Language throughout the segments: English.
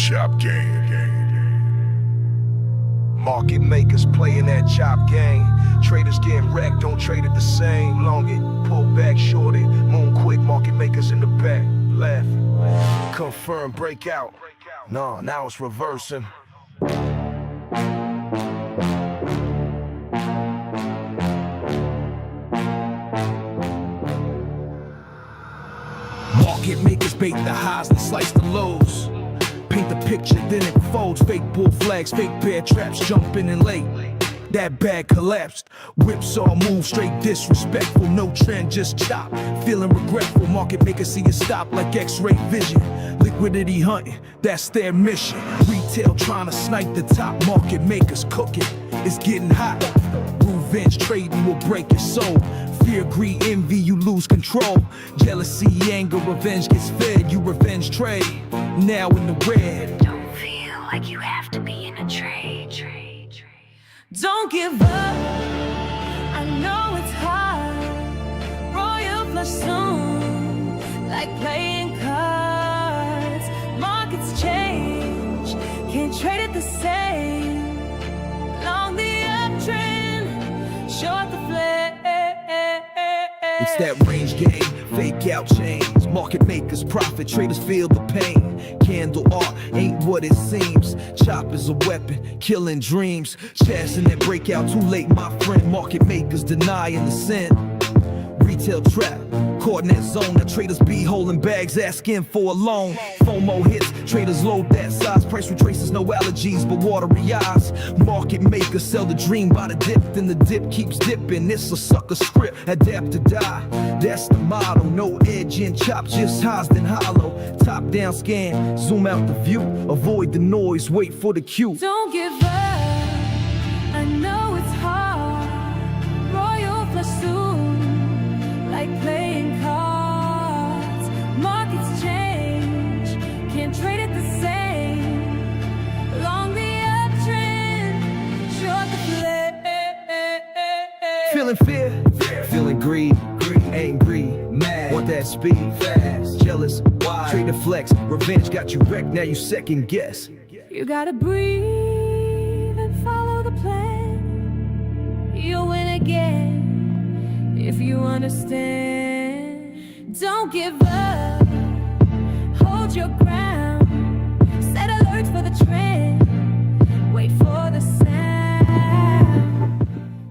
chop game. Market makers playing that chop game. Traders getting wrecked, don't trade it the same. Long it, pull back, short it, moon quick. Market makers in the back, left. Confirm, breakout. No, now it's reversing. Market makers bait the highs and slice the lows. Paint the picture, then it folds. Fake bull flags, fake bear traps, jumping in late. That bag collapsed. Whipsaw move, straight disrespectful. No trend, just chop. Feeling regretful. Market makers see it stop like X-ray vision. Liquidity hunting, that's their mission. Retail trying to snipe the top. Market makers cooking, it's getting hot. Revenge trading will break your soul. Fear, greed, envy, you lose control. Jealousy, anger, revenge gets fed. You revenge trade, now in the red. Don't feel like you have to be in a trade. Don't give up, I know it's hard. Royal flush soon, like playing cards. Markets change, can't trade it the same. Long the uptrend, short the flare. It's that range game, fake out chains. Market makers profit, traders feel the pain. Candle art ain't what it seems. Chop is a weapon, killing dreams. Chasing that breakout too late, my friend. Market makers denying the sin. Retail trap, caught in that zone. Now traders be holding bags, asking for a loan. FOMO hits, traders load that size. Price retraces, no allergies, but watery eyes. Market makers sell the dream by the dip, then the dip keeps dipping. It's a sucker script, adapt to die. That's the motto, no edge in chop, just highs then hollow. Top down scan, zoom out the view. Avoid the noise, wait for the cue. Don't give up, I know it's hard. Royal flush soon, like playing cards. Markets change, can't trade it the same. Long the uptrend, short the flare. Feeling fear, feeling greed, angry, mad, want that speed, fast, jealous, why? Trade the flex, revenge got you wrecked, now you second guess. You gotta breathe and follow the plan. You'll win again if you understand. Don't give up, hold your ground. Set alerts for the trend, wait for the sound.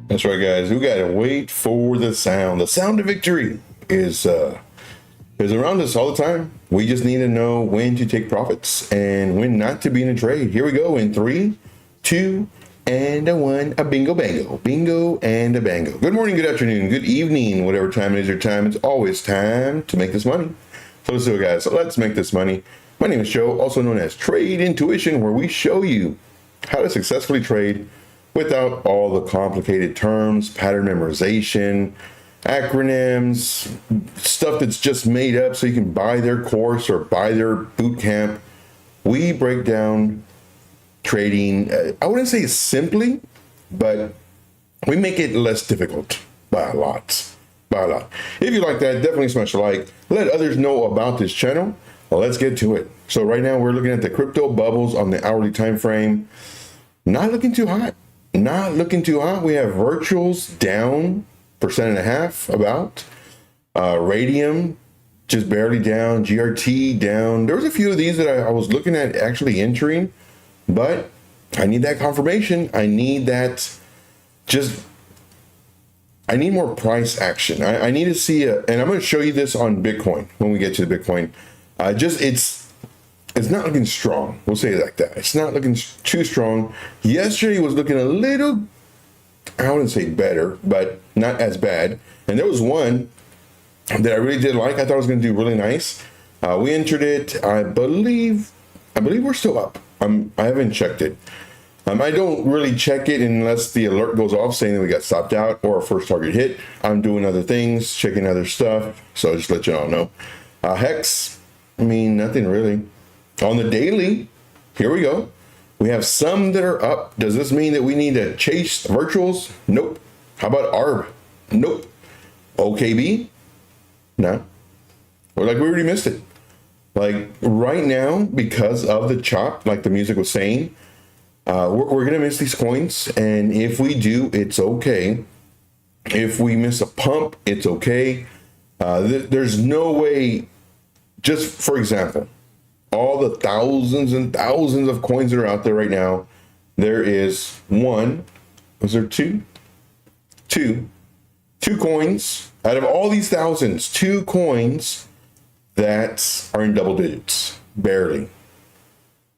That's right, guys. We gotta wait for the sound. The sound of victory is around us all the time. We just need to know when to take profits and when not to be in a trade. Here we go in 3, 2, and a 1. A bingo bango. Bingo and a bango. Good morning, good afternoon, good evening, whatever time it is your time. It's always time to make this money. So let's do it, guys. So let's make this money. My name is Joe, also known as Trade Intuition, where we show you how to successfully trade without all the complicated terms, pattern memorization, acronyms, stuff that's just made up so you can buy their course or buy their boot camp. We break down trading, I wouldn't say simply, but we make it less difficult by a lot. If you like that, definitely smash a like. Let others know about this channel. Well, let's get to it. So right now we're looking at the crypto bubbles on the hourly time frame. Not looking too hot. Not looking too hot. We have virtuals down 1.5% about. Radium just barely down. GRT down. There was a few of these that I was looking at actually entering, but I need that confirmation. I need that I need more price action. I need to see and I'm going to show you this on Bitcoin when we get to the Bitcoin. It's not looking strong. We'll say it like that. It's not looking too strong. Yesterday was looking a little, I wouldn't say better, but not as bad. And there was one that I really did like. I thought it was going to do really nice. We entered it. I believe we're still up. I haven't checked it. I don't really check it unless the alert goes off saying that we got stopped out or our first target hit. I'm doing other things, checking other stuff. So just let you all know. Hex, nothing really. On the daily, here we go. We have some that are up. Does this mean that we need to chase virtuals? Nope. How about ARB? Nope. OKB? No. We're like, we already missed it. Like right now, because of the chop, like the music was saying, we're gonna miss these coins, and if we do, it's okay. If we miss a pump, it's okay. There's no way. Just for example, all the thousands and thousands of coins that are out there right now, there is one. Was there two? Two coins out of all these thousands. 2 coins that are in double digits, barely.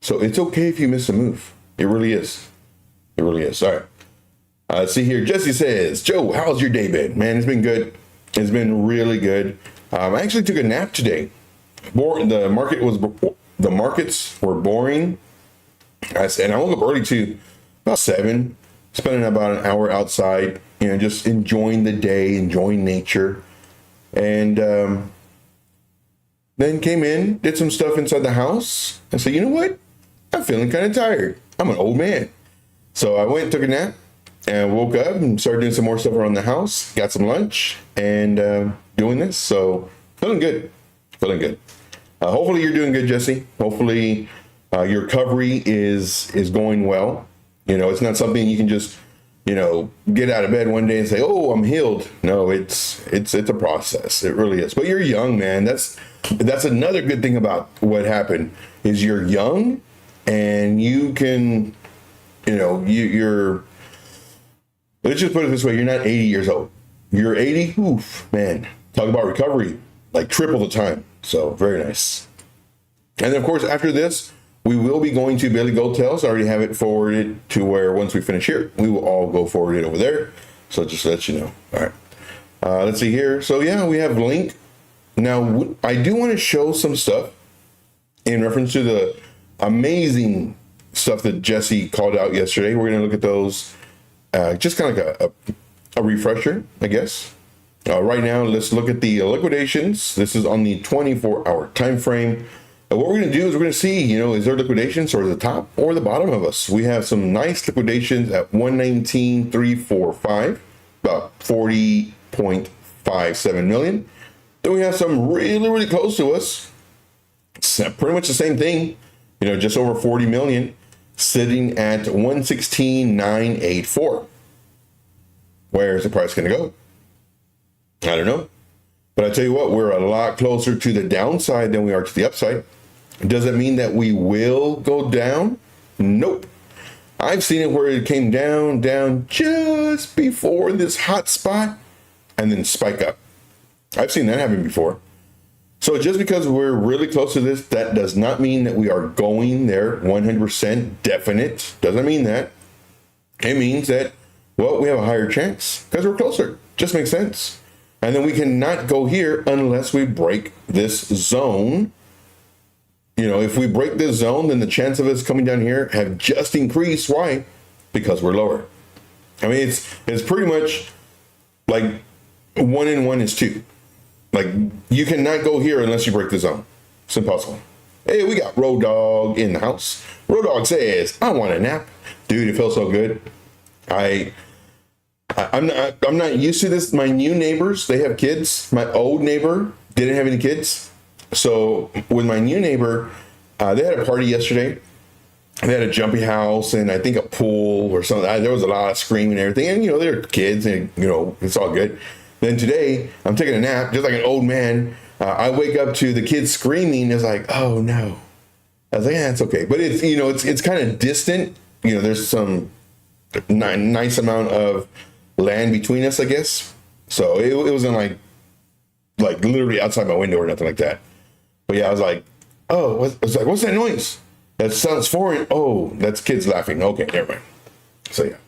So it's okay if you miss a move. It really is. It really is. All right. Let's see here. Jesse says, Joe, how's your day been? Man, it's been good. It's been really good. I actually took a nap today. The markets were boring. And I woke up early too, about 7, spending about an hour outside, just enjoying the day, enjoying nature. And then came in, did some stuff inside the house. I said, you know what? I'm feeling kind of tired. I'm an old man. So I went and took a nap and woke up and started doing some more stuff around the house, got some lunch, and doing this. So feeling good. Hopefully you're doing good, Jesse. Hopefully your recovery is going well. It's not something you can just, get out of bed one day and say, oh, I'm healed. No, it's a process. It really is. But you're young, man. That's another good thing about what happened is you're young and you can, you're, let's just put it this way. You're not 80 years old. You're 80. Oof, man. Talk about recovery, like triple the time. So very nice. And then of course, after this, we will be going to Bailey Gold Tails. I already have it forwarded to where once we finish here, we will all go forward it over there. So just to let you know. All right. Let's see here. So yeah, we have Link. Now, I do want to show some stuff in reference to the amazing stuff that Jesse called out yesterday. We're going to look at those, just kind of like a refresher, I guess. Right now, let's look at the liquidations. This is on the 24-hour time frame. And what we're going to do is we're going to see, is there liquidations towards the top or the bottom of us? We have some nice liquidations at 119.345, about 40.57 million. Then we have some really, really close to us. It's pretty much the same thing, just over 40 million, sitting at 116.984. Where is the price going to go? I don't know. But I tell you what, we're a lot closer to the downside than we are to the upside. Does it mean that we will go down? Nope. I've seen it where it came down just before this hot spot and then spike up. I've seen that happen before. So just because we're really close to this, that does not mean that we are going there 100% definite. Doesn't mean that. It means that, well, we have a higher chance because we're closer. Just makes sense. And then we cannot go here unless we break this zone. If we break this zone, then the chance of us coming down here have just increased. Why? Because we're lower. I mean, it's pretty much like 1 and 1 is 2. Like you cannot go here unless you break the zone. It's impossible. Hey, we got Road Dog in the house. Road Dog says, I want a nap. Dude, it feels so good. I'm not used to this. My new neighbors, they have kids. My old neighbor didn't have any kids. So with my new neighbor, they had a party yesterday. They had a jumpy house and I think a pool or something. There was a lot of screaming and everything. And, they're kids and, it's all good. Then today, I'm taking a nap, just like an old man. I wake up to the kids screaming. It's like, oh, no. I was like, yeah, it's okay. But it's, it's kind of distant. There's some nice amount of land between us, I guess. So it wasn't like literally outside my window or nothing like that. But yeah, I was like, oh, what's that noise? That sounds foreign. Oh, that's kids laughing. Okay, never mind. So yeah.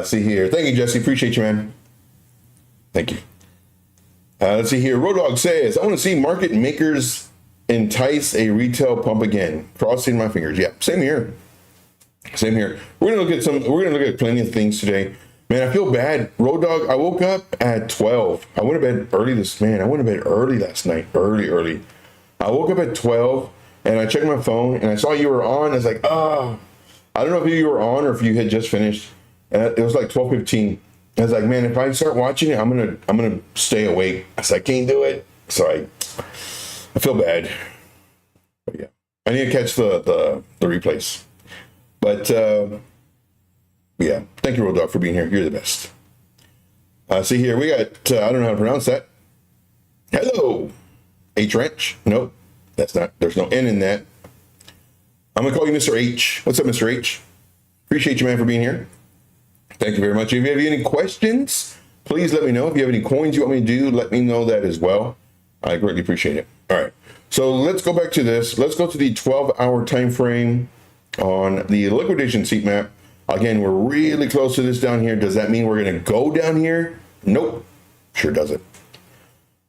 See here. Thank you, Jesse. Appreciate you, man. Thank you. Let's see here. Road Dog says, I want to see market makers entice a retail pump again. Crossing my fingers. Yeah, same here. Same here. We're gonna look at plenty of things today. Man, I feel bad. Road Dog, I woke up at 12. I went to bed early last night. Early. I woke up at 12 and I checked my phone and I saw you were on. I was like, oh, I don't know if you were on or if you had just finished. And it was like 12:15. I was like, man, if I start watching it, I'm gonna stay awake. I said, I can't do it. So I feel bad. But yeah, I need to catch the replays. But yeah, thank you, Road Dog, for being here. You're the best. See here, we got, I don't know how to pronounce that. Hello, H Ranch. Nope, that's not, there's no N in that. I'm gonna call you Mr. H. What's up, Mr. H? Appreciate you, man, for being here. Thank you very much. If you have any questions, please let me know. If you have any coins you want me to do, let me know that as well. I greatly appreciate it. All right, so let's go back to this. Let's go to the 12-hour time frame on the liquidation seat map. Again, we're really close to this down here. Does that mean we're going to go down here? Nope. Sure doesn't.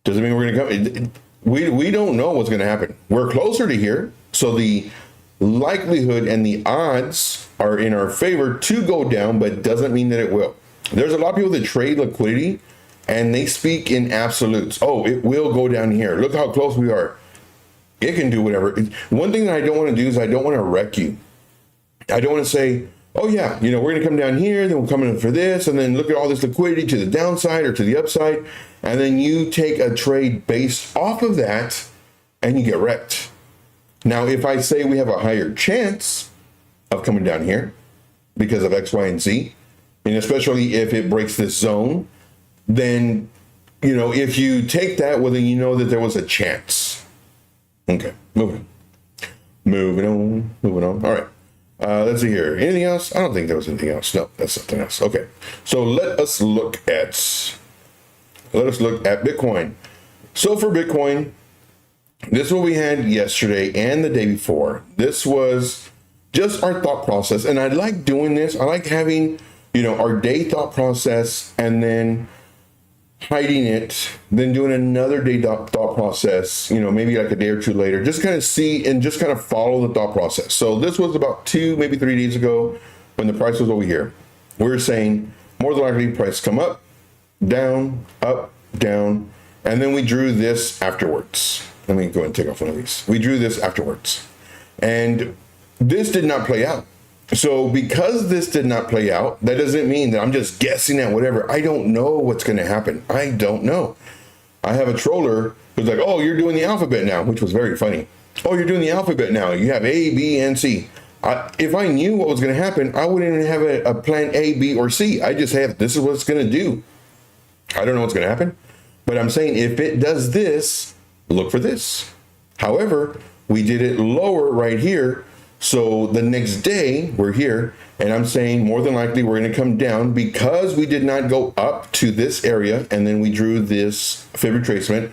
Does it mean we're going to come? We don't know what's going to happen. We're closer to here, so the likelihood and the odds are in our favor to go down, but doesn't mean that it will. There's a lot of people that trade liquidity, and they speak in absolutes. Oh, it will go down here. Look how close we are. It can do whatever. One thing that I don't want to do is I don't want to wreck you. I don't want to say, oh yeah, we're going to come down here, then we'll come in for this, and then look at all this liquidity to the downside or to the upside, and then you take a trade based off of that, and you get wrecked. Now, if I say we have a higher chance of coming down here because of X, Y, and Z, and especially if it breaks this zone, then, if you take that, well, then you know that there was a chance. Okay, moving on. All right. Let's see here. Anything else? I don't think there was anything else. No, that's something else. Okay. So let us look at Bitcoin. So for Bitcoin, this is what we had yesterday and the day before. This was just our thought process. And I like doing this. I like having, our day thought process and then hiding it, then doing another day thought process, maybe like a day or two later, just kind of see and just kind of follow the thought process. So this was about 2, maybe 3 days ago when the price was over here. We were saying more than likely price come up, down, and then we drew this afterwards. Let me go ahead and take off one of these. We drew this afterwards. And this did not play out. So because this did not play out, that doesn't mean that I'm just guessing at whatever. I don't know what's going to happen. I don't know. I have a troller who's like, oh, you're doing the alphabet now, which was very funny. Oh, you're doing the alphabet now. You have A, B, and C. If I knew what was going to happen, I wouldn't even have a plan A, B, or C. I just have, this is what it's going to do. I don't know what's going to happen. But I'm saying if it does this, look for this. However, we did it lower right here. So the next day we're here, and I'm saying more than likely we're going to come down because we did not go up to this area, and then we drew this fib retracement,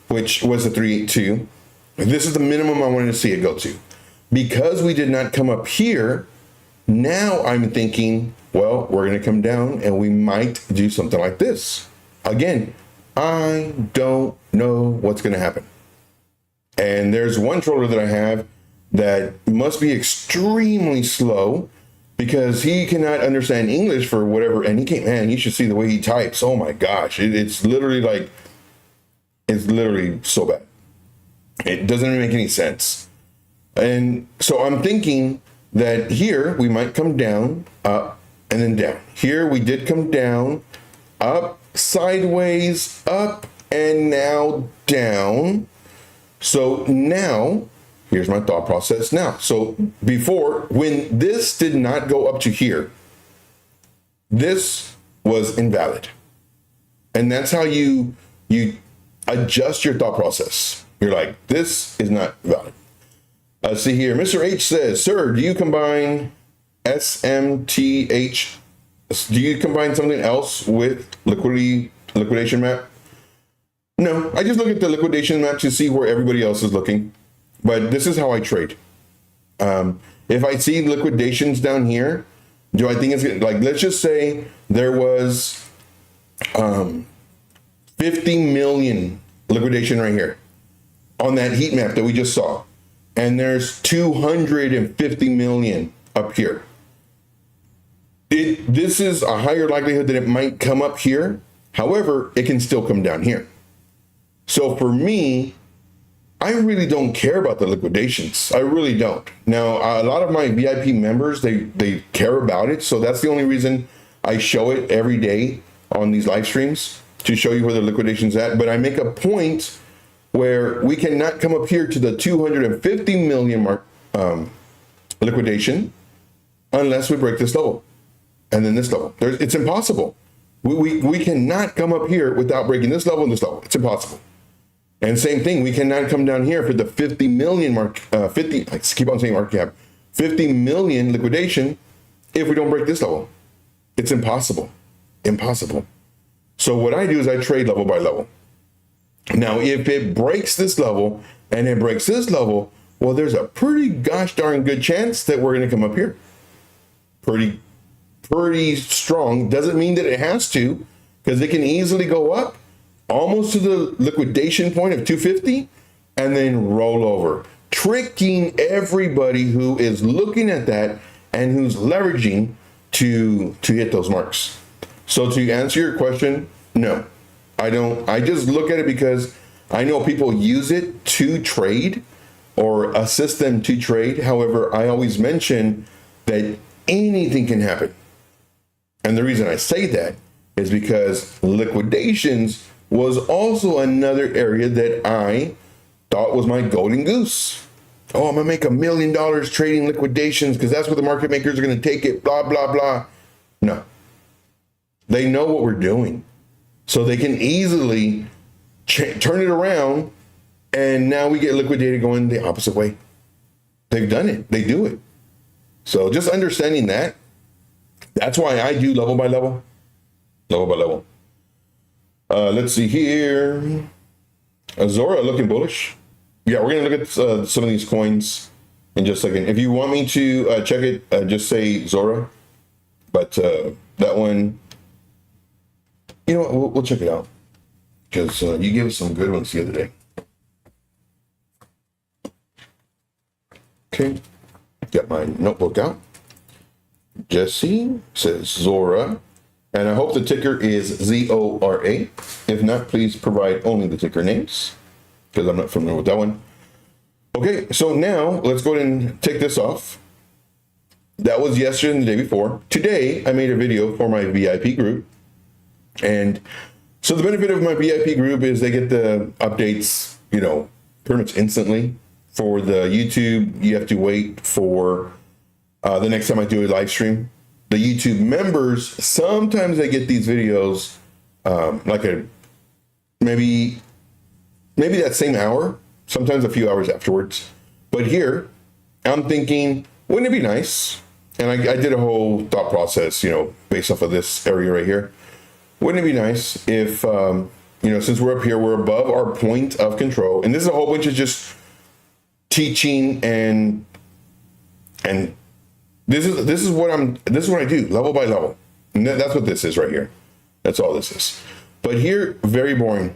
which was a 382. This is the minimum I wanted to see it go to. Because we did not come up here, now I'm thinking, well, we're going to come down and we might do something like this. Again, I don't know what's going to happen. And there's one troller that I have that must be extremely slow because he cannot understand English for whatever. And he can't, man, you should see the way he types. Oh my gosh. It's literally so bad. It doesn't even make any sense. And so I'm thinking that here we might come down, up, and then down. Here we did come down, up, sideways, up, and now down. So now, here's my thought process now. So before, when this did not go up to here, this was invalid. And that's how you adjust your thought process. You're like, this is not valid. See here, Mr. H says, sir, do you combine SMTH? Do you combine something else with liquidation map? No, I just look at the liquidation map to see where everybody else is looking. But this is how I trade. If I see liquidations down here, do I think it's like, let's just say there was 50 million liquidation right here on that heat map that we just saw. And there's 250 million up here. This is a higher likelihood that it might come up here. However, it can still come down here. So for me, I really don't care about the liquidations. I really don't. Now, a lot of my VIP members, they care about it. So that's the only reason I show it every day on these live streams, to show you where the liquidation's at. But I make a point where we cannot come up here to the 250 million mark liquidation unless we break this level and then this level. It's impossible. We cannot come up here without breaking this level and this level. It's impossible. And same thing, we cannot come down here for the 50 million mark, I keep on saying market cap, 50 million liquidation if we don't break this level. It's impossible. Impossible. So what I do is I trade level by level. Now, if it breaks this level and it breaks this level, well, there's a pretty gosh darn good chance that we're going to come up here. Pretty strong. Doesn't mean that it has to, because it can easily go up almost to the liquidation point of 250 and then roll over, tricking everybody who is looking at that and who's leveraging to hit those marks. So to answer your question, no, I don't. I just look at it because I know people use it to trade or assist them to trade. However, I always mention that anything can happen. And the reason I say that is because liquidations was also another area that I thought was my golden goose. Oh, I'm gonna make $1 million trading liquidations because that's what the market makers are gonna take it, blah, blah, blah. No. They know what we're doing. So they can easily turn it around, and now we get liquidated going the opposite way. They've done it. They do it. So just understanding that, that's why I do level by level. Level by level. Let's see here. Zora looking bullish. Yeah, we're going to look at some of these coins in just a second. If you want me to check it, just say Zora. But that one, you know what, we'll check it out. Because you gave us some good ones the other day. Okay, got my notebook out. Jesse says Zora. And I hope the ticker is Z-O-R-A. If not, please provide only the ticker names, because I'm not familiar with that one. Okay, so now let's go ahead and take this off. That was yesterday and the day before. Today, I made a video for my VIP group. And so the benefit of my VIP group is they get the updates, you know, pretty much instantly. For the YouTube, you have to wait for the next time I do a live stream. The YouTube members, sometimes they get these videos like maybe that same hour, sometimes a few hours afterwards. But here, I'm thinking, wouldn't it be nice? And I did a whole thought process, you know, based off of this area right here. Wouldn't it be nice if, you know, since we're up here, we're above our point of control, and this is a whole bunch of just teaching and this is what I do, level by level. And that's what this is right here. That's all this is. But here, very boring.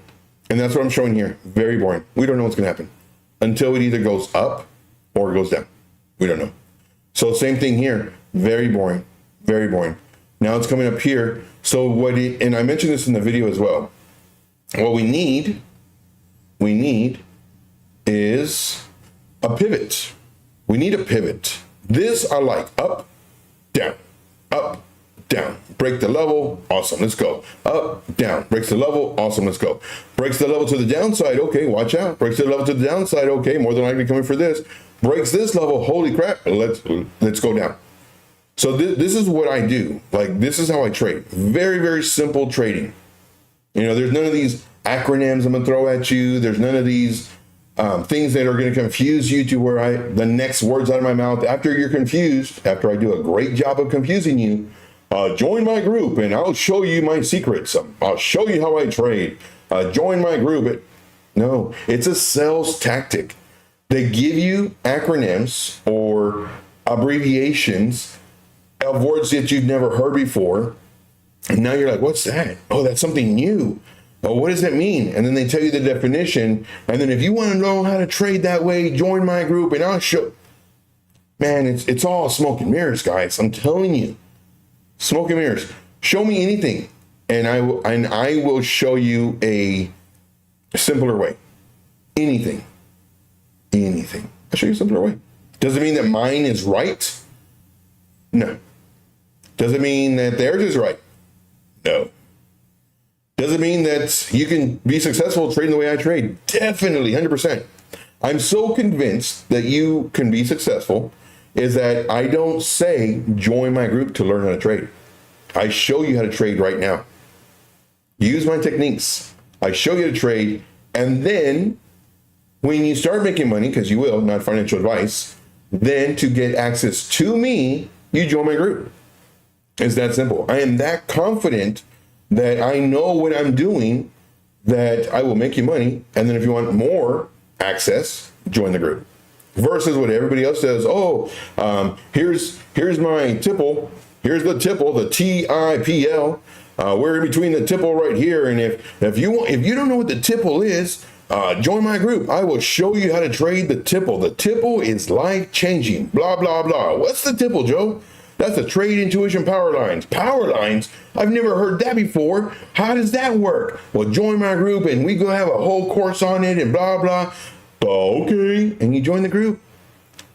And that's what I'm showing here. Very boring. We don't know what's going to happen until it either goes up or it goes down. We don't know. So same thing here. Very boring. Very boring. Now it's coming up here. So and I mentioned this in the video as well. What we need is a pivot. We need a pivot. This I like. Up, down, break the level, awesome, let's go. Up, down, breaks the level, awesome, let's go. Breaks the level to the downside, okay, watch out. Breaks the level to the downside, okay, more than likely coming for this. Breaks this level, holy crap, let's go down. So this is what I do. Like, this is how I trade. Very, very simple trading. You know, there's none of these acronyms I'm gonna throw at you. There's none of these things that are going to confuse you to where the next words out of my mouth, after you're confused, after I do a great job of confusing you, join my group and I'll show you my secrets. I'll show you how I trade. Join my group. No, it's a sales tactic. They give you acronyms or abbreviations of words that you've never heard before. And now you're like, what's that? Oh, that's something new. Oh, what does that mean? And then they tell you the definition. And then if you want to know how to trade that way, join my group and I'll show. Man, it's all smoke and mirrors, guys. I'm telling you, smoke and mirrors. Show me anything, and I will show you a simpler way. Anything. I'll show you a simpler way. Does it mean that mine is right? No. Does it mean that theirs is right? No. Does it mean that you can be successful trading the way I trade? Definitely, 100%. I'm so convinced that you can be successful is that I don't say join my group to learn how to trade. I show you how to trade right now. Use my techniques. I show you how to trade. And then when you start making money, because you will, not financial advice, then to get access to me, you join my group. It's that simple. I am that confident that I know what I'm doing, that I will make you money. And then if you want more access, join the group. Versus what everybody else says, here's my tipple. Here's the tipple, the TIPL. We're in between the tipple right here. And if you don't know what the tipple is, join my group. I will show you how to trade the tipple. The tipple is life changing. Blah, blah, blah. What's the tipple, Joe? That's the trade intuition power lines. Power lines? I've never heard that before. How does that work? Well, join my group and we go have a whole course on it and blah, blah. Okay. And you join the group.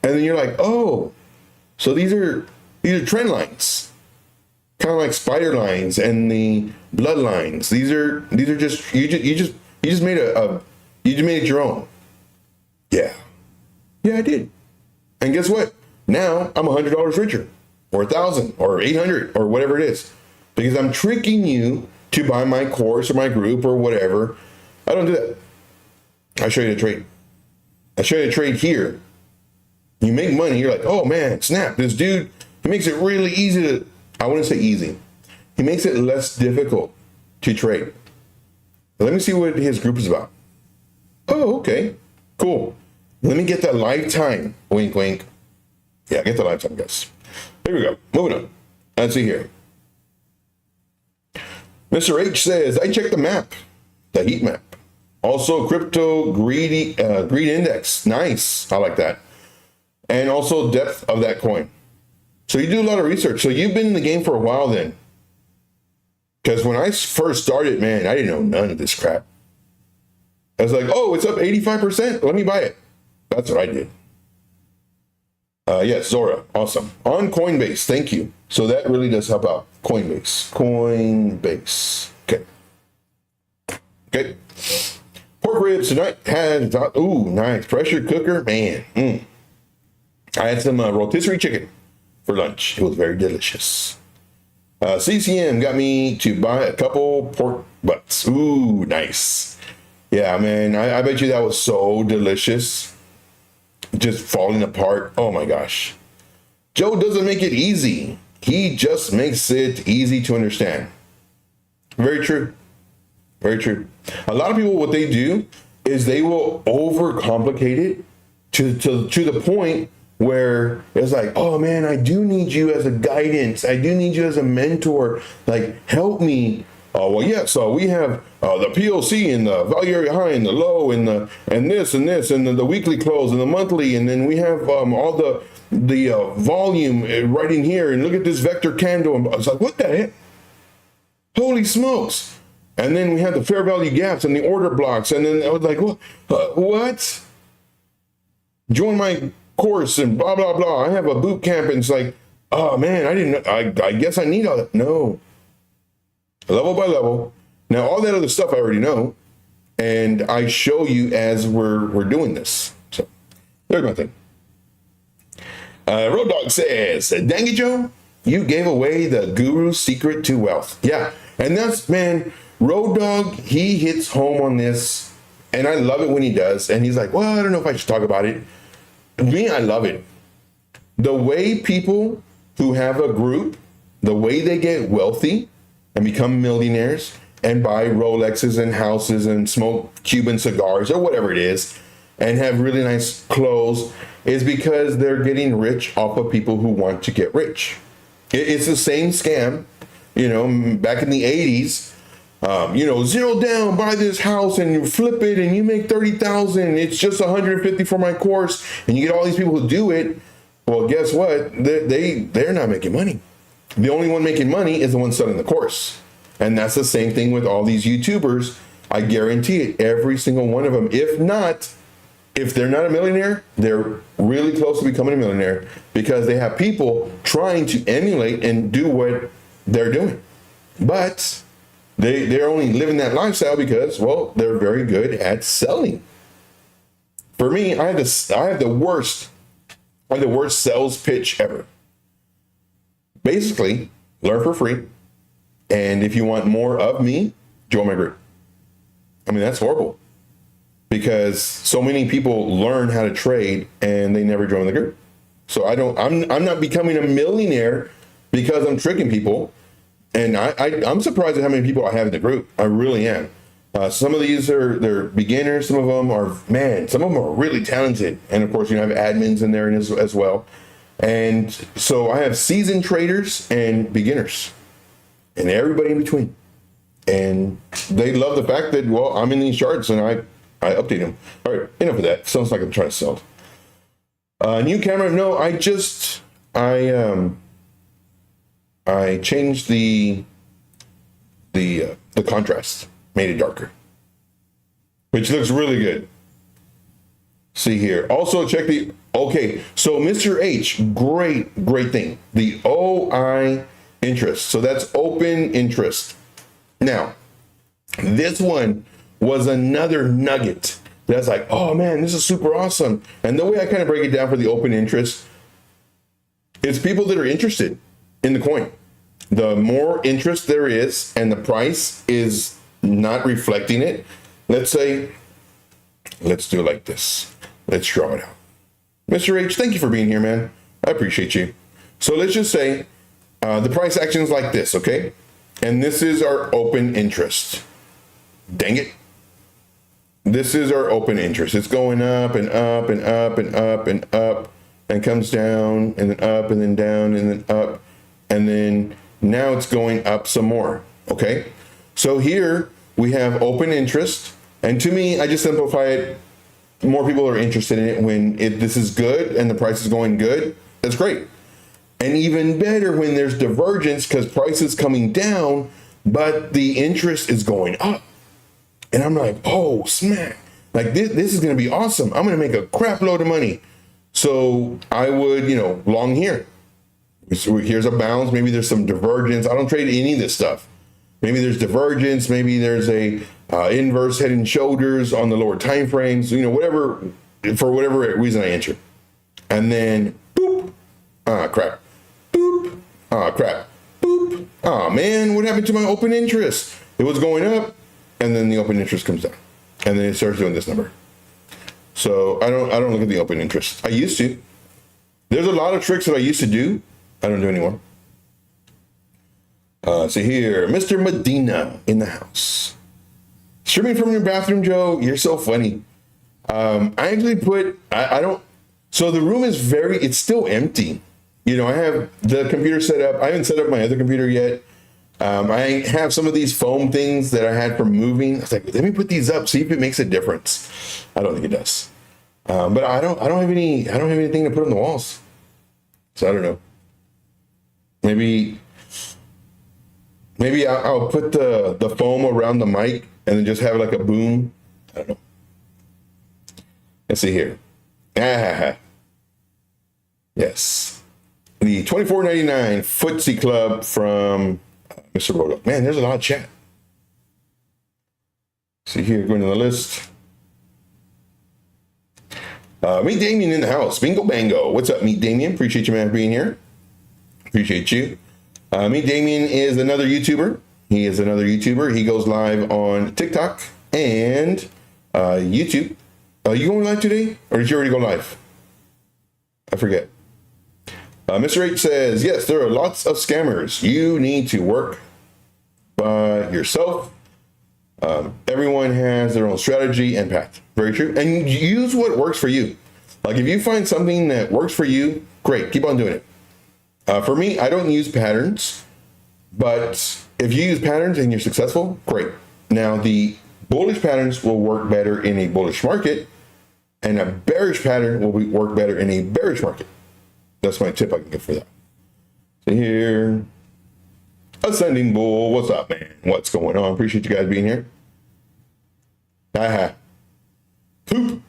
And then you're like, oh, so these are trend lines. Kind of like spider lines and the blood lines. These are just, you just made it your own. Yeah, I did. And guess what? Now I'm $100 richer, or 1,000, or 800, or whatever it is, because I'm tricking you to buy my course or my group or whatever. I don't do that. I show you the trade. I show you the trade here. You make money. You're like, oh man, snap! This dude, he makes it really easy to. I wouldn't say easy. He makes it less difficult to trade. Let me see what his group is about. Oh, okay, cool. Let me get that lifetime. Wink, wink. Yeah, get the lifetime, guys. Here we go. Moving on. Let's see here. Mr. H says, I checked the map, the heat map. Also, crypto greed index. Nice. I like that. And also depth of that coin. So you do a lot of research. So you've been in the game for a while then. Because when I first started, man, I didn't know none of this crap. I was like, oh, it's up 85%. Let me buy it. That's what I did. Yes, Zora. Awesome. On Coinbase. Thank you. So that really does help out. Coinbase. Okay. Okay. Pork ribs tonight had, ooh, nice. Pressure cooker. Man. I had some rotisserie chicken for lunch. It was very delicious. CCM got me to buy a couple pork butts. Ooh, nice. Yeah, man, I bet you that was so delicious. Just falling apart. Oh my gosh. Joe doesn't make it easy. He just makes it easy to understand. Very true. Very true. A lot of people, what they do is they will overcomplicate it to the point where it's like, oh man, I do need you as a guidance. I do need you as a mentor. Like, help me. Oh, well, yeah. So we have the POC and the value area high and the low and this and the weekly close and the monthly. And then we have all the volume right in here. And look at this vector candle. And I was like, what the heck? Holy smokes. And then we have the fair value gaps and the order blocks. And then I was like, what? Join my course and blah, blah, blah. I have a boot camp. And it's like, oh man, I guess I need all that. No. Level by level. Now, all that other stuff I already know. And I show you as we're doing this. So there's my thing. Road Dog says, dang it, Joe, you gave away the guru's secret to wealth. Yeah. And that's, man, Road Dog, he hits home on this. And I love it when he does. And he's like, well, I don't know if I should talk about it. Me, I love it. The way people who have a group, the way they get wealthy and become millionaires and buy Rolexes and houses and smoke Cuban cigars or whatever it is and have really nice clothes is because they're getting rich off of people who want to get rich. It's the same scam, back in the 80s, zero down, buy this house and you flip it and you make 30,000. It's just 150 for my course. And you get all these people who do it. Well, guess what? They're not making money. The only one making money is the one selling the course. And that's the same thing with all these YouTubers. I guarantee it, every single one of them. If they're not a millionaire, they're really close to becoming a millionaire because they have people trying to emulate and do what they're doing. But They're only living that lifestyle because, well, they're very good at selling. For me, I have the worst sales pitch ever. Basically, learn for free. And if you want more of me, join my group. I mean, that's horrible because so many people learn how to trade and they never join the group. So I'm not becoming a millionaire because I'm tricking people. And I'm surprised at how many people I have in the group. I really am. Some of these they're beginners. Some of them are really talented. And of course, you have admins in there as well. And so I have seasoned traders and beginners and everybody in between. And they love the fact that, well, I'm in these charts and I update them. All right, enough of that. Sounds like I'm trying to sell. New camera. No, I changed the contrast, made it darker, which looks really good. See here. Also check so Mr. H, great thing. The OI interest. So that's open interest. Now, this one was another nugget that's like, oh man, this is super awesome. And the way I kind of break it down for the open interest is people that are interested in the coin. The more interest there is and the price is not reflecting it, let's do it like this. Let's draw it out. Mr. H, thank you for being here, man. I appreciate you. So let's just say the price action is like this, okay? And this is our open interest. Dang it. This is our open interest. It's going up and up and up and up and up and comes down and then up and then down and then up. And then now it's going up some more, okay? So here we have open interest. And to me, I just simplify it. More people are interested in it when this is good and the price is going good. That's great. And even better when there's divergence because price is coming down, but the interest is going up. And I'm like, oh, smack. Like this is going to be awesome. I'm going to make a crap load of money. So I would, long here. So here's a bounce. Maybe there's some divergence. I don't trade any of this stuff. Maybe there's divergence. Maybe there's a inverse head and shoulders on the lower time frames. Whatever, for whatever reason I enter. And then, boop. Crap. Boop. Crap. Boop. Man, what happened to my open interest? It was going up, and then the open interest comes down. And then it starts doing this number. So I don't look at the open interest. I used to. There's a lot of tricks that I used to do. I don't do anymore. So here, Mr. Medina in the house. Streaming from your bathroom, Joe. You're so funny. I actually so the room is it's still empty. I have the computer set up. I haven't set up my other computer yet. I have some of these foam things that I had from moving. I was like, let me put these up, see if it makes a difference. I don't think it does. But I don't have anything to put on the walls. So I don't know. Maybe I'll put the foam around the mic and then just have like a boom. I don't know. Let's see here. Yes. The $24.99 Footsie Club from Mr. Rodo. Man, there's a lot of chat. See here, going to the list. Meet Damien in the house. Bingo Bango. What's up, Meet Damien? Appreciate you, man, for being here. Appreciate you. Meet Damien is another YouTuber. He is another YouTuber. He goes live on TikTok and YouTube. Are you going live today? Or did you already go live? I forget. Mr. H says, yes, there are lots of scammers. You need to work by yourself. Everyone has their own strategy and path. Very true. And use what works for you. Like if you find something that works for you, great. Keep on doing it. For me, I don't use patterns. But if you use patterns and you're successful, great. Now, the bullish patterns will work better in a bullish market. And a bearish pattern will work better in a bearish market. That's my tip I can give for that. So here, Ascending Bull, what's up, man? What's going on? Appreciate you guys being here. Poop.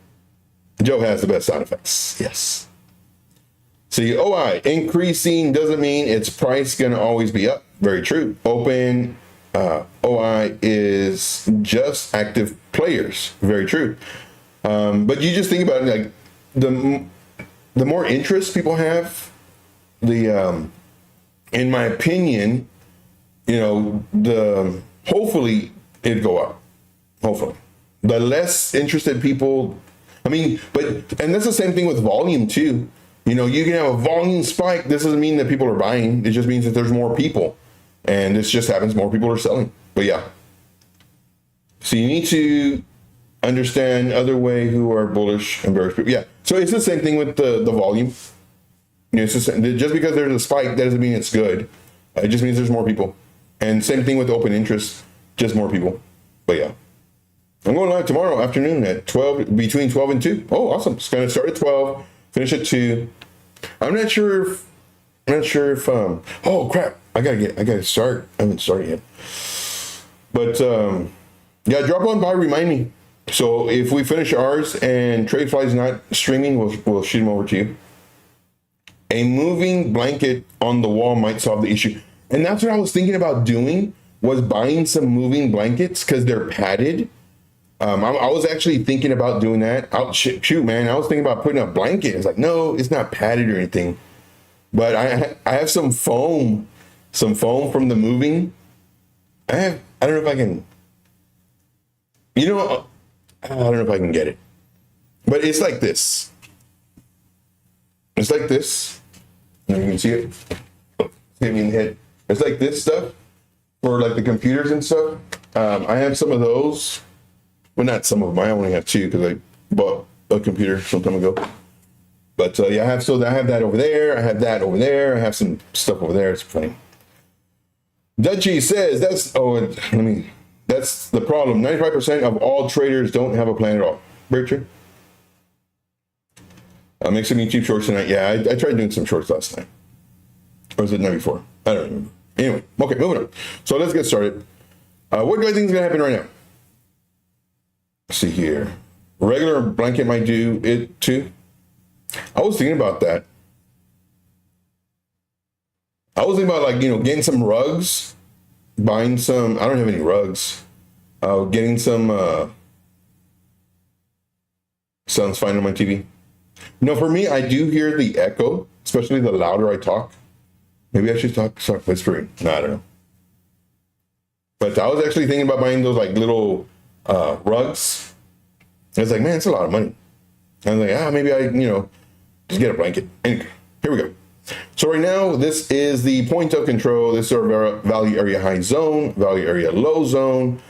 Joe has the best sound effects. Yes. See, OI, increasing doesn't mean its price going to always be up. Very true. Open OI is just active players. Very true. But you just think about it, like the more interest people have, the in my opinion, hopefully it'd go up. Hopefully, the less interested people. And that's the same thing with volume too. You can have a volume spike. This doesn't mean that people are buying. It just means that there's more people, and this just happens more people are selling. But yeah, so you need to understand other way who are bullish and bearish people. Yeah, so it's the same thing with the volume. It's just because there's a spike, that doesn't mean it's good. It just means there's more people. And same thing with open interest, just more people. But yeah, I'm going live tomorrow afternoon at 12, between 12 and 2. Oh, awesome. It's going to start at 12, finish at 2. I'm not sure if, oh crap, I gotta start. I haven't started yet. But, yeah, drop on by, remind me. So if we finish ours and Tradefly's not streaming, we'll shoot them over to you. A moving blanket on the wall might solve the issue. And that's what I was thinking about doing, was buying some moving blankets because they're padded. I was actually thinking about doing that. Shoot, man, I was thinking about putting a blanket. It's like, no, it's not padded or anything. But I have some foam from the moving. I don't know if I can, I don't know if I can get it. But it's like this. It's like this. You can see it. Hit me in the head. It's like this stuff for like the computers and stuff. I have some of those. Well, not some of them. I only have 2 because I bought a computer some time ago. But yeah, I have that over there. I have that over there. I have some stuff over there. It's funny. Dutchy says that's the problem. 95% of all traders don't have a plan at all. Very true. Make some YouTube shorts tonight. Yeah, I tried doing some shorts last night. Or was it the night before? I don't remember. Anyway, okay, moving on. So let's get started. What do I think is going to happen right now? Let's see here. Regular blanket might do it too. I was thinking about that. I was thinking about getting some rugs, buying some. I don't have any rugs. Getting some. Sounds fine on my TV. For me, I do hear the echo, especially the louder I talk. Maybe I should start whispering. No, I don't know. But I was actually thinking about buying those little rugs. I was like, man, it's a lot of money. I was like, maybe I, just get a blanket. Anyway, here we go. So right now, this is the point of control. This is our value area high zone, value area low zone.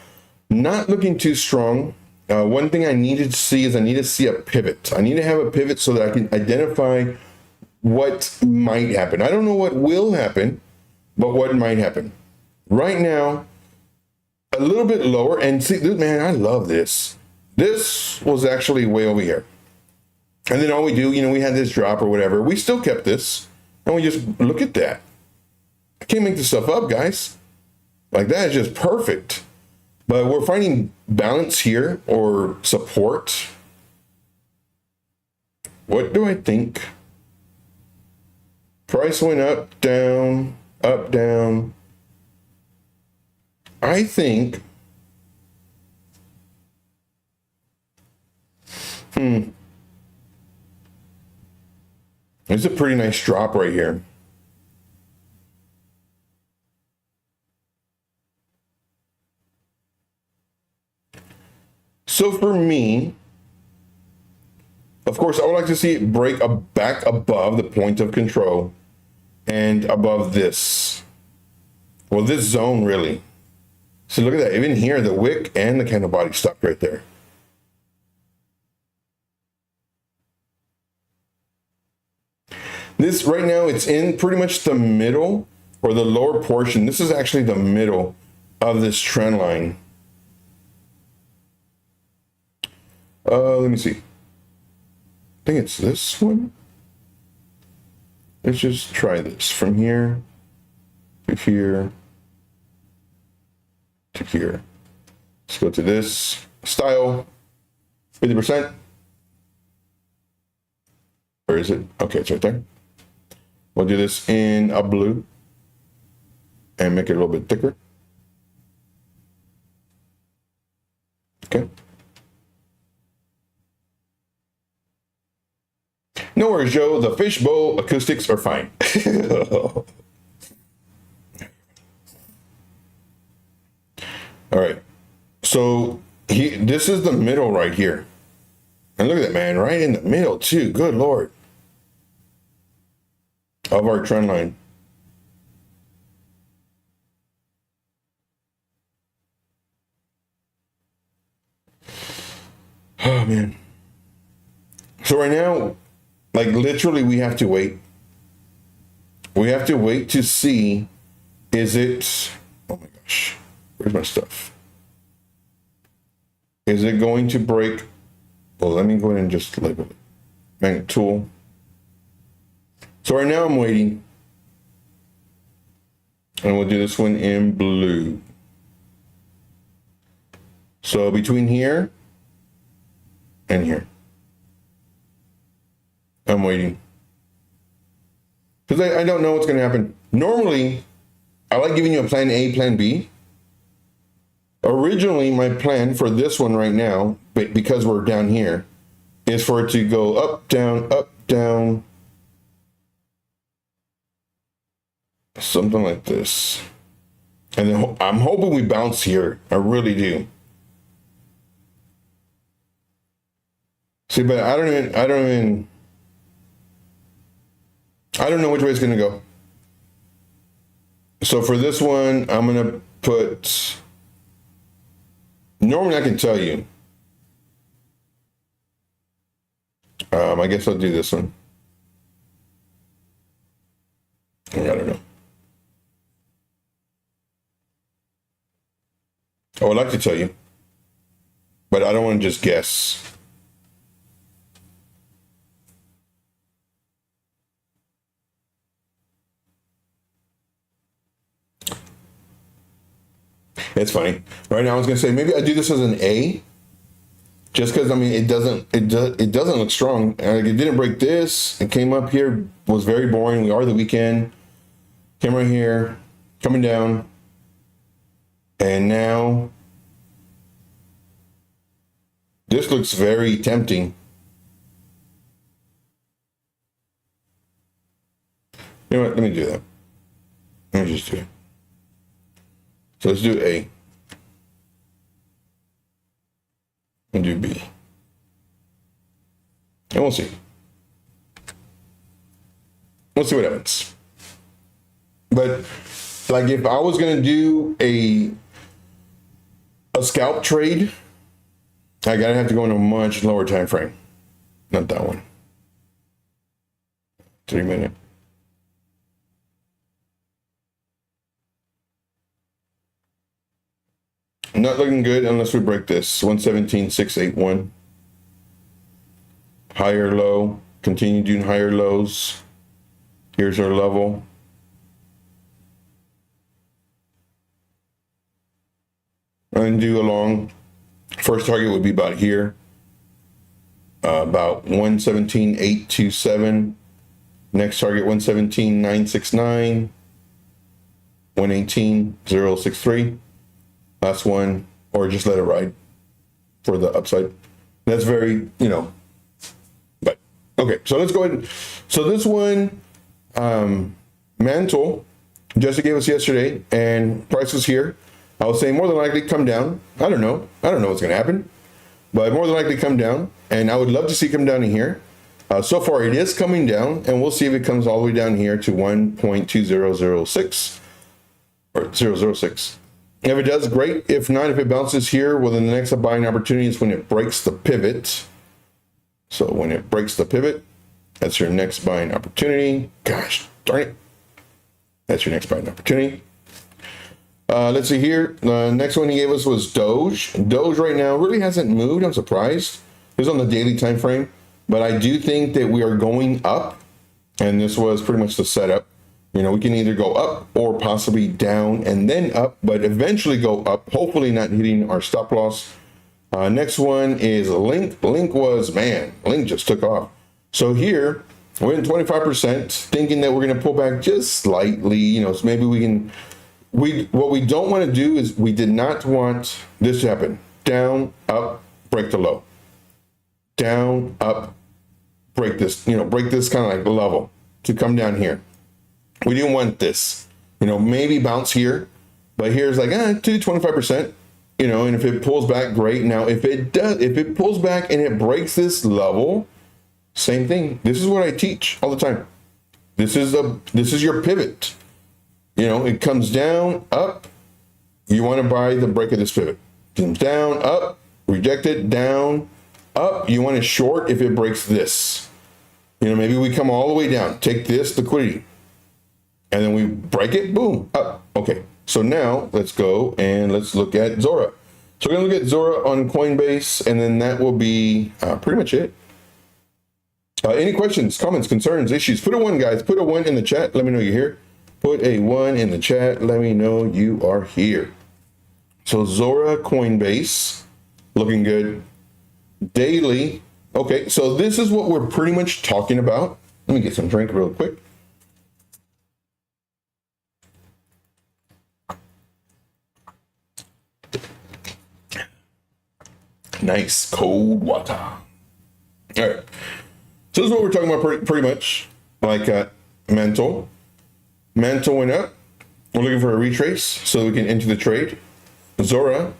Not looking too strong. One thing I needed to see is I need to see a pivot. I need to have a pivot so that I can identify what might happen. I don't know what will happen, but what might happen. Right now, a little bit lower. And see, man, I love this. This was actually way over here. And then all we do, we had this drop or whatever. We still kept this. And we just look at that. I can't make this stuff up, guys. That is just perfect. But we're finding balance here or support. What do I think? Price went up, down, up, down. I think. It's a pretty nice drop right here. So for me, of course, I would like to see it break back above the point of control and above this. Well, this zone really. So look at that. Even here, the wick and the candle body stopped right there. This right now, it's in pretty much the middle or the lower portion. This is actually the middle of this trend line. Let me see. I think it's this one. Let's just try this from here to here to here. Let's go to this style, 50%. Where is it? Okay, it's right there. We'll do this in a blue and make it a little bit thicker. Okay. No worries, Joe. The fishbowl acoustics are fine. All right. So this is the middle right here. And look at that, man, right in the middle too. Good Lord. Of our trend line. Oh, man. So right now, like literally we have to wait. We have to wait to see, is it, oh my gosh, where's my stuff? Is it going to break? Well, let me go ahead and just label it. Magnet tool. So right now I'm waiting. And we'll do this one in blue. So between here and here. I'm waiting. Because I don't know what's going to happen. Normally, I like giving you a plan A, plan B. Originally, my plan for this one right now, but because we're down here, is for it to go up, down, something like this. And then I'm hoping we bounce here. I really do. See, but I don't know which way it's going to go. So for this one, I'm going to put, normally I can tell you. I guess I'll do this one. I don't know. I would like to tell you, but I don't want to just guess. It's funny. Right now I was gonna say maybe I do this as an A, just because I mean it doesn't look strong. Like it didn't break this. It came up here, was very boring. We are the weekend. Came right here, coming down, and now this looks very tempting. You know what? Let me do that. Let me just do it. So let's do A. And do B. And we'll see. We'll see what happens. But like if I was gonna do a scalp trade, I gotta have to go in a much lower time frame. Not that one. 3 minute. Not looking good unless we break this. 117,681. Higher low. Continue doing higher lows. Here's our level. And do along. First target would be about here. About 117,827. Next target 117,969. 118,063. Last one, or just let it ride for the upside. That's very, but okay. So let's go ahead. So this one, mantle, Jessica gave us yesterday, and price was here. I was saying more than likely come down. I don't know what's going to happen, but more than likely come down. And I would love to see it come down in here. So far it is coming down, and we'll see if it comes all the way down here to 1.2006 or 006. If it does, great. If not, if it bounces here, well, then the next buying opportunity is when it breaks the pivot. So when it breaks the pivot, that's your next buying opportunity. Gosh, darn it. That's your next buying opportunity. Let's see here. The next one he gave us was Doge. Doge right now really hasn't moved. I'm surprised. It's on the daily time frame. But I do think that we are going up. And this was pretty much the setup. We can either go up or possibly down and then up, but eventually go up, hopefully not hitting our stop loss. Next one is Link. Link just took off. So here, we're in 25%, thinking that we're going to pull back just slightly, so maybe we can, what we don't want to do is we did not want this to happen. down, up, break the low. Down, up, break this, break this kind of like level to come down here. We didn't want this, maybe bounce here, but here's like, to 25%, and if it pulls back, great. Now, if it pulls back and it breaks this level, same thing. This is what I teach all the time. This is your pivot. It comes down, up. You want to buy the break of this pivot. Comes down, up, reject it, down, up. You want to short if it breaks this. Maybe we come all the way down, take this liquidity, and then we break it, boom, up. Okay, so now let's go and let's look at Zora. So we're going to look at Zora on Coinbase, and then that will be pretty much it. Any questions, comments, concerns, issues? Put a 1, guys. Put a 1 in the chat. Let me know you're here. Put a 1 in the chat. Let me know you are here. So Zora Coinbase, looking good. Daily. Okay, so this is what we're pretty much talking about. Let me get some drink real quick. Nice cold water. All right. So this is what we're talking about pretty much. Like mental. Mental went up. We're looking for a retrace so we can enter the trade. Zora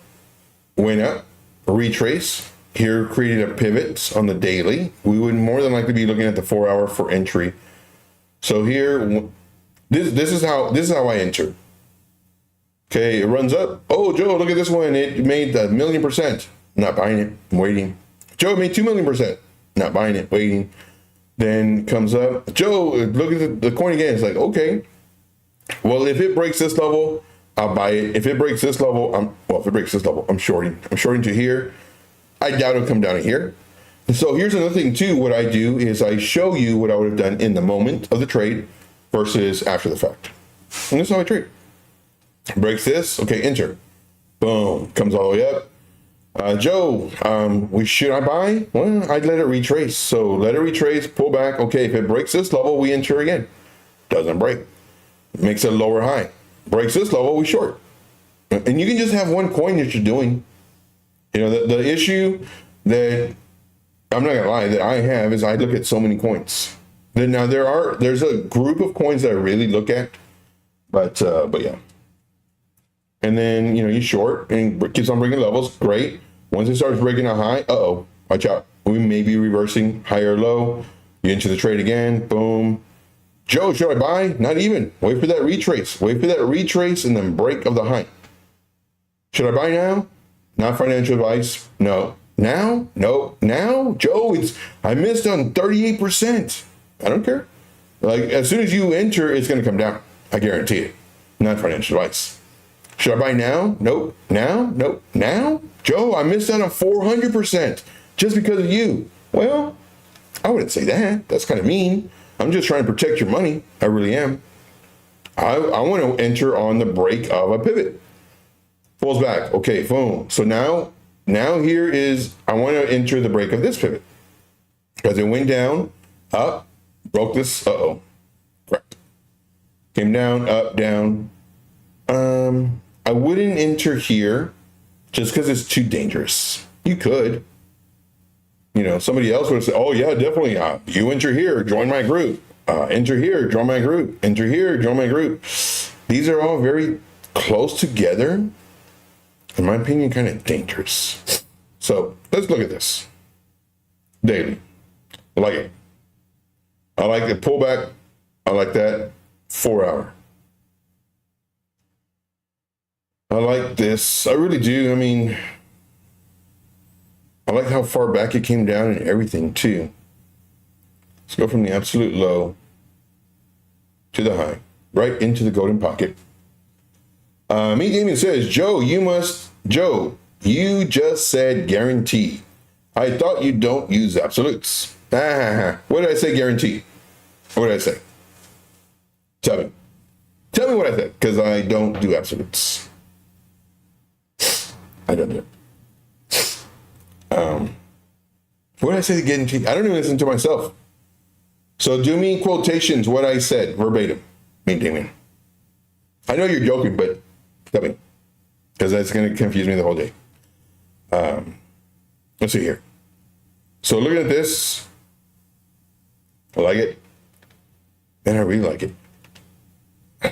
went up, a retrace. Here created a pivot on the daily. We would more than likely be looking at the 4-hour for entry. So here, this is how I enter. Okay, it runs up. Oh, Joe, look at this one. It made 1,000,000%. Not buying it. I'm waiting. Joe, it made 2,000,000%. Not buying it. Waiting. Then comes up. Joe, look at the coin again. It's like, okay. Well, if it breaks this level, I'll buy it. If it breaks this level, I'm shorting. I'm shorting to here. I doubt it'll come down to here. So here's another thing too. What I do is I show you what I would have done in the moment of the trade versus after the fact. And this is how I trade. Breaks this. Okay, enter. Boom. Comes all the way up. Joe, should I buy? Well, I'd let it retrace. So let it retrace, pull back. Okay, if it breaks this level, we enter again. Doesn't break. Makes a lower high. Breaks this level, we short. And you can just have one coin that you're doing. The issue that I'm not gonna lie that I have is I look at so many coins. Then now there's a group of coins that I really look at, but yeah. And then you short and it keeps on breaking levels. Great. Once it starts breaking a high, watch out. We may be reversing higher low. You enter the trade again. Boom. Joe, should I buy? Not even. Wait for that retrace. Wait for that retrace and then break of the high. Should I buy now? Not financial advice. No. Now? No. Now? Joe, I missed on 38%. I don't care. Like, as soon as you enter, it's going to come down. I guarantee it. Not financial advice. Should I buy now? Nope. Now? Nope. Now? Joe, I missed out on 400% just because of you. Well, I wouldn't say that. That's kind of mean. I'm just trying to protect your money. I really am. I want to enter on the break of a pivot. Pulls back. Okay, boom. So now here is, I want to enter the break of this pivot. Because it went down, up, broke this. Correct. Came down, up, down. I wouldn't enter here just because it's too dangerous. You could. Somebody else would have said, oh, yeah, definitely. You enter here, join my group. Enter here, join my group. Enter here, join my group. These are all very close together. In my opinion, kind of dangerous. So let's look at this. Daily. I like it. I like the pullback. I like that 4-hour. I like this. I really do. I mean, I like how far back it came down and everything too. Let's go from the absolute low to the high, right into the golden pocket. Me Damien says, Joe, you just said guarantee. I thought you don't use absolutes. What did I say guarantee? What did I say? Tell me what I said, because I don't do absolutes. I don't do it. What did I say to guarantee? I don't even listen to myself. So do me quotations what I said verbatim. Me Damien. I know you're joking, but tell me, because that's going to confuse me the whole day. Let's see here. So looking at this, I like it. And I really like it. I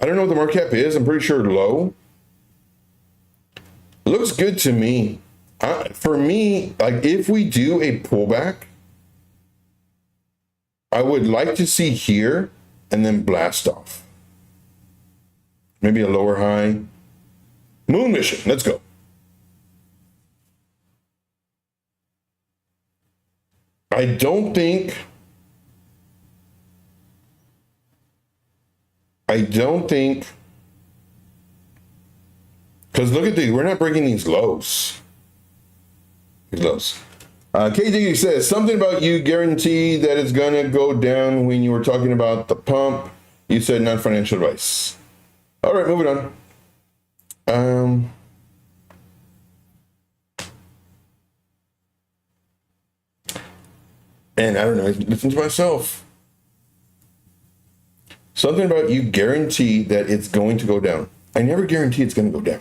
don't know what the market cap is. I'm pretty sure low. It looks good to me. For me, like if we do a pullback, I would like to see here and then blast off. Maybe a lower high. Moon mission. Let's go. I don't think, because look at these, we're not breaking these lows. These lows. KD says, something about you guarantee that it's going to go down when you were talking about the pump. You said not financial advice. All right, moving on. And I don't know, listen to myself. Something about you guarantee that it's going to go down. I never guarantee it's going to go down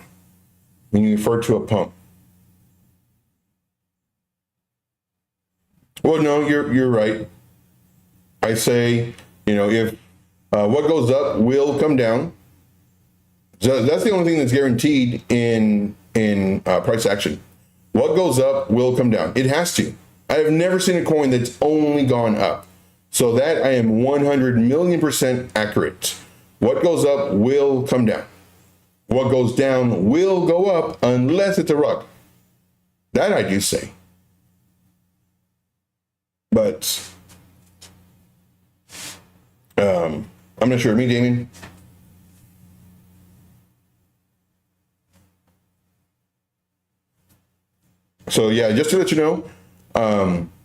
when you refer to a pump. Well, no, you're right. I say, if what goes up will come down. So that's the only thing that's guaranteed in price action. What goes up will come down. It has to. I have never seen a coin that's only gone up. So that I am 100,000,000% accurate. What goes up will come down. What goes down will go up unless it's a rug. That I do say. But I'm not sure. Me, Damien? So yeah, just to let you know,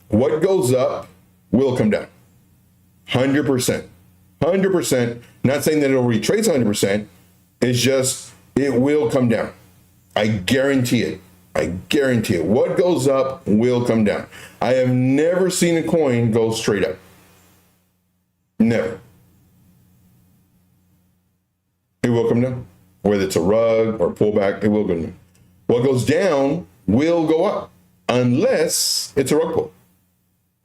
what goes up will come down. 100%. 100%. Not saying that it'll retrace 100%. It's just, it will come down. I guarantee it. I guarantee it. What goes up will come down. I have never seen a coin go straight up. Never. It will come down. Whether it's a rug or pullback, it will go down. What goes down will go up unless it's a rug pull.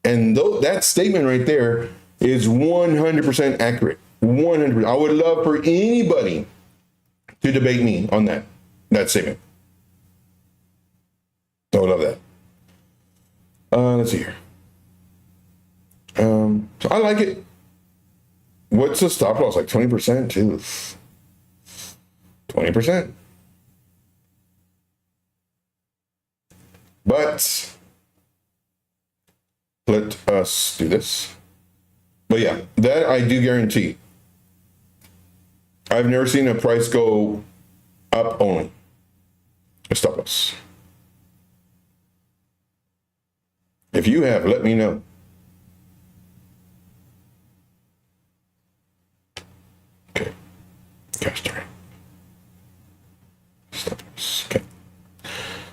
And that statement right there is 100% accurate. 100%. I would love for anybody to debate me on that statement. I would love that. Let's see here. So I like it. What's the stop loss? Like 20% too. 20%. But let us do this. But yeah, that I do guarantee. I've never seen a price go up only. A stop loss. If you have, let me know. Okay. Gosh darn. Stop loss. Okay.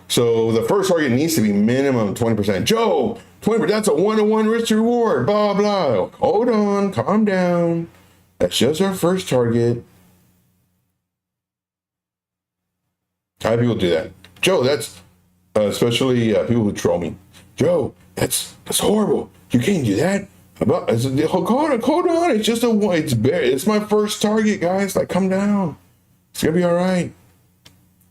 So the first target needs to be minimum 20%. Joe, 20%, that's a 1-to-1 risk to reward, blah, blah. Hold on, calm down. That's just our first target. How do people do that? Joe, that's, especially people who troll me. Joe, that's horrible. You can't do that. Hold on. It's just it's my first target, guys. Like, come down. It's gonna be all right.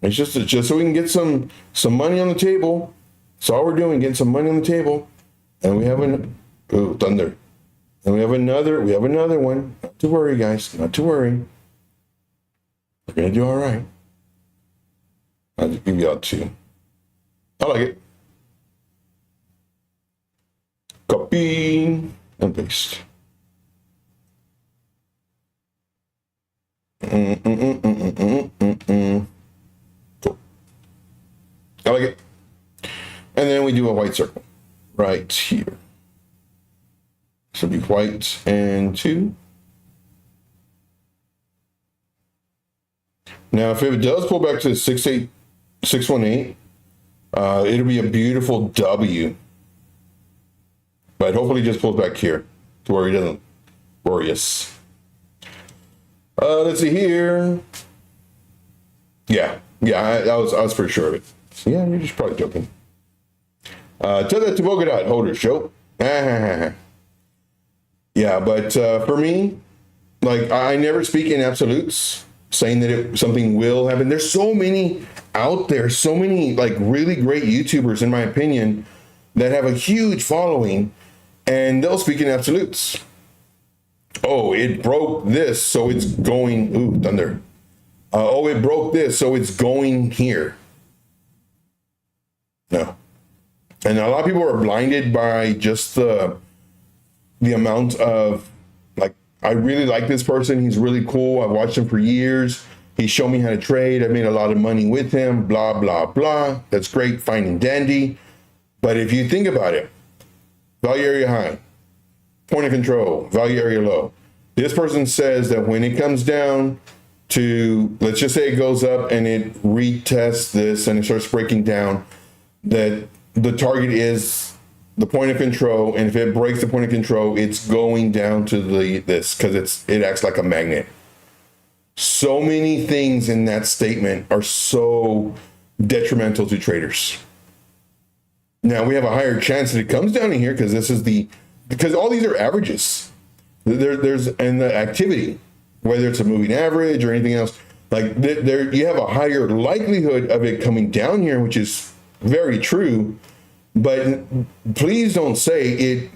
It's just so we can get some money on the table. That's all we're doing, getting some money on the table. And we have thunder. And we have another one. Not to worry, guys. Not to worry. We're gonna do all right. I'll just give you all two. I like it. Copy and paste. Cool. I like it. And then we do a white circle right here. So be white and 2. Now, if it does pull back to 618, it'll be a beautiful W. But hopefully it just pulls back here to where he doesn't worry us. Let's see here. Yeah, I was pretty sure of it. Yeah, you're just probably joking. Tell that to Bogota holder show. Yeah, but for me, like, I never speak in absolutes, saying that something will happen. There's so many out there, so many like really great YouTubers, in my opinion, that have a huge following, and they'll speak in absolutes. Oh, it broke this, so it's going. Ooh, thunder. Oh, it broke this, so it's going here. No. And a lot of people are blinded by just the amount of, like, I really like this person. He's really cool. I've watched him for years. He showed me how to trade. I made a lot of money with him, blah, blah, blah. That's great, fine and dandy. But if you think about it, value area high, point of control, value area low. This person says that when it comes down to, let's just say it goes up and it retests this and it starts breaking down, that the target is the point of control, and if it breaks the point of control, it's going down to this because it acts like a magnet. So many things in that statement are so detrimental to traders. Now we have a higher chance that it comes down in here because all these are averages. There's and the activity, whether it's a moving average or anything else, like there you have a higher likelihood of it coming down here, which is very true. But please don't say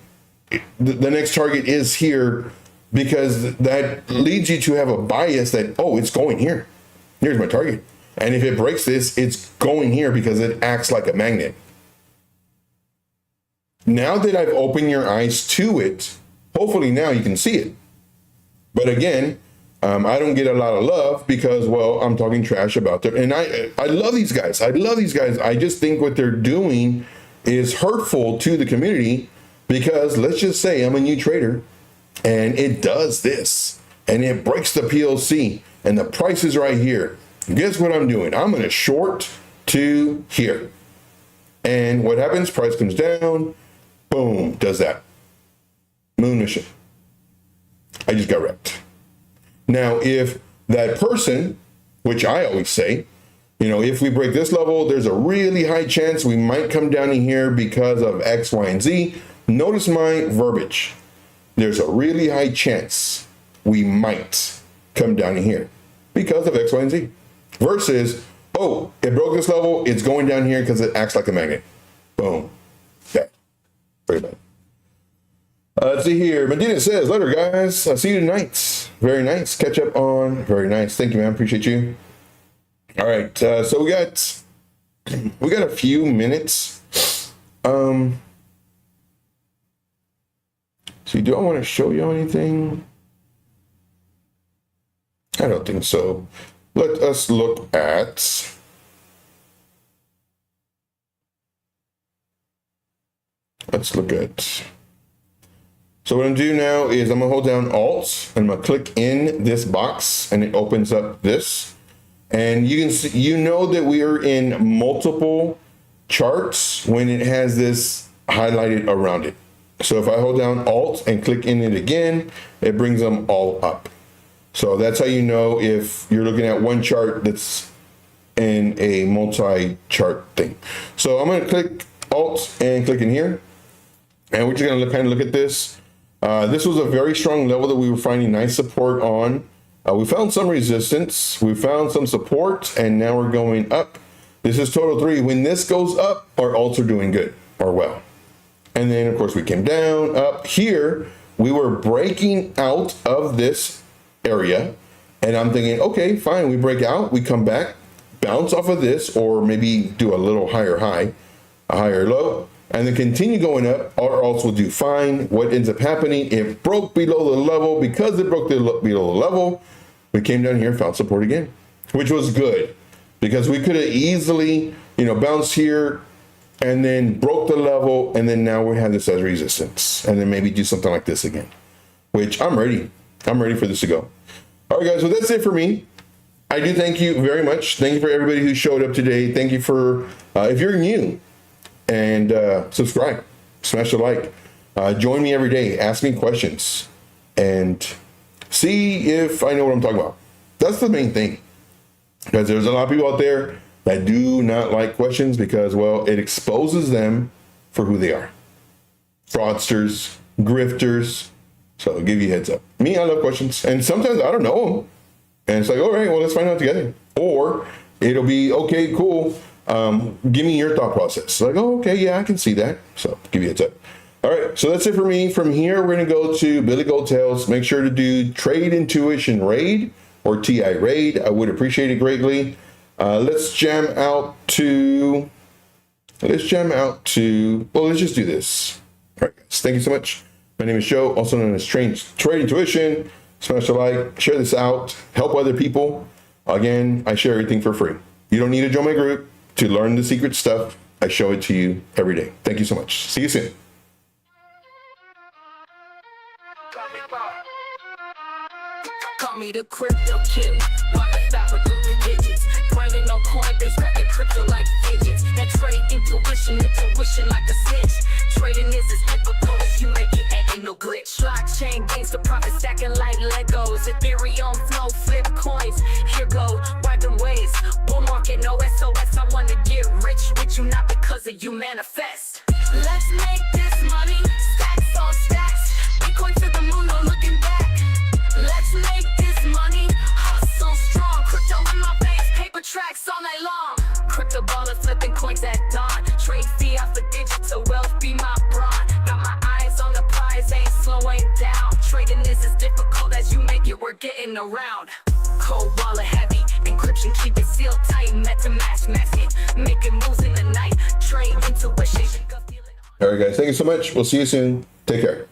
the next target is here, because that leads you to have a bias that, oh, it's going here. Here's my target. And if it breaks this, it's going here because it acts like a magnet. Now that I've opened your eyes to it, hopefully now you can see it. But again, I don't get a lot of love because, well, I'm talking trash about them. And I love these guys. I love these guys. I just think what they're doing is hurtful to the community, because let's just say I'm a new trader and it does this and it breaks the PLC and the price is right here. Guess what I'm doing? I'm going to short to here. And what happens? Price comes down. Boom, does that. Moon mission. I just got wrecked. Now, if that person, which I always say, if we break this level, there's a really high chance we might come down in here because of X, Y, and Z. Notice my verbiage. There's a really high chance we might come down in here because of X, Y, and Z. Versus, oh, it broke this level, it's going down here because it acts like a magnet. Boom. Yeah. Very bad. Let's see here. Medina says, later, guys. I'll see you tonight. Very nice. Catch up on. Very nice. Thank you, man. Appreciate you. All right. So we got a few minutes. See, do I want to show you anything? I don't think so. Let us look at. Let's look at. So what I'm gonna do now is I'm gonna hold down Alt and I'm gonna click in this box and it opens up this. And you can see, that we are in multiple charts when it has this highlighted around it. So if I hold down Alt and click in it again, it brings them all up. So that's how you know if you're looking at one chart that's in a multi-chart thing. So I'm gonna click Alt and click in here. And we're just gonna kind of look at this. This was a very strong level that we were finding nice support on. We found some resistance, we found some support, and now we're going up. This is total 3. When this goes up, our alts are doing good or well. And then of course we came down. Up here, we were breaking out of this area, and I'm thinking, okay, fine, we break out, we come back, bounce off of this, or maybe do a little higher high, a higher low, and then continue going up. Our alts will do fine. What ends up happening, it broke below the level. Because it broke below the level, we came down here and found support again, which was good, because we could have easily, bounced here and then broke the level, and then now we have this as resistance, and then maybe do something like this again, which I'm ready for this to go. All right, guys, so that's it for me. I do thank you very much. Thank you for everybody who showed up today. Thank you for, if you're new, and subscribe, smash the like, join me every day, ask me questions, and see if I know what I'm talking about. That's the main thing, because there's a lot of people out there I do not like questions because, well, it exposes them for who they are. Fraudsters, grifters. So I'll give you a heads up. Me, I love questions. And sometimes I don't know them. And it's like, all right, well, let's find out together. Or it'll be, okay, cool. Give me your thought process. Like, oh, okay, yeah, I can see that. So give you a heads up. All right, so that's it for me. From here, we're going to go to Billy Goldtails. Make sure to do Trade Intuition Raid or TI Raid. I would appreciate it greatly. Let's jam out to, well, let's just do this. All right, guys, thank you so much. My name is Joe, also known as Trade Intuition. Smash the like, share this out, help other people. Again, I share everything for free. You don't need to join my group to learn the secret stuff. I show it to you every day. Thank you so much. See you soon. Call me the crypto kid. Why I stop with the digits? Grinding on Coinbase, cracking crypto like digits. That trade intuition like a snitch. Trading is as difficult as you make it, ain't no glitch. Blockchain gains the profit, stacking like Legos. Ethereum flow, flip coins. Here go, riding waves. Bull market, no SOS. I wanna get rich with you, not because of you manifest. Let's make this money, stacks on stacks. Bitcoin to the moon, no looking back. Let's make this money, hustle strong. Crypto in my veins, paper tracks all night long. Crypto baller flipping coins at dawn. Trade fiat for digital wealth, be my brawn. Got my eyes on the prize, ain't slowing down. Trading is as difficult as you make it, we're getting around. Cold wallet heavy, encryption keep it sealed tight. MetaMask, mask it, making moves in the night. Trade intuition. All right, guys, thank you so much. We'll see you soon. Take care.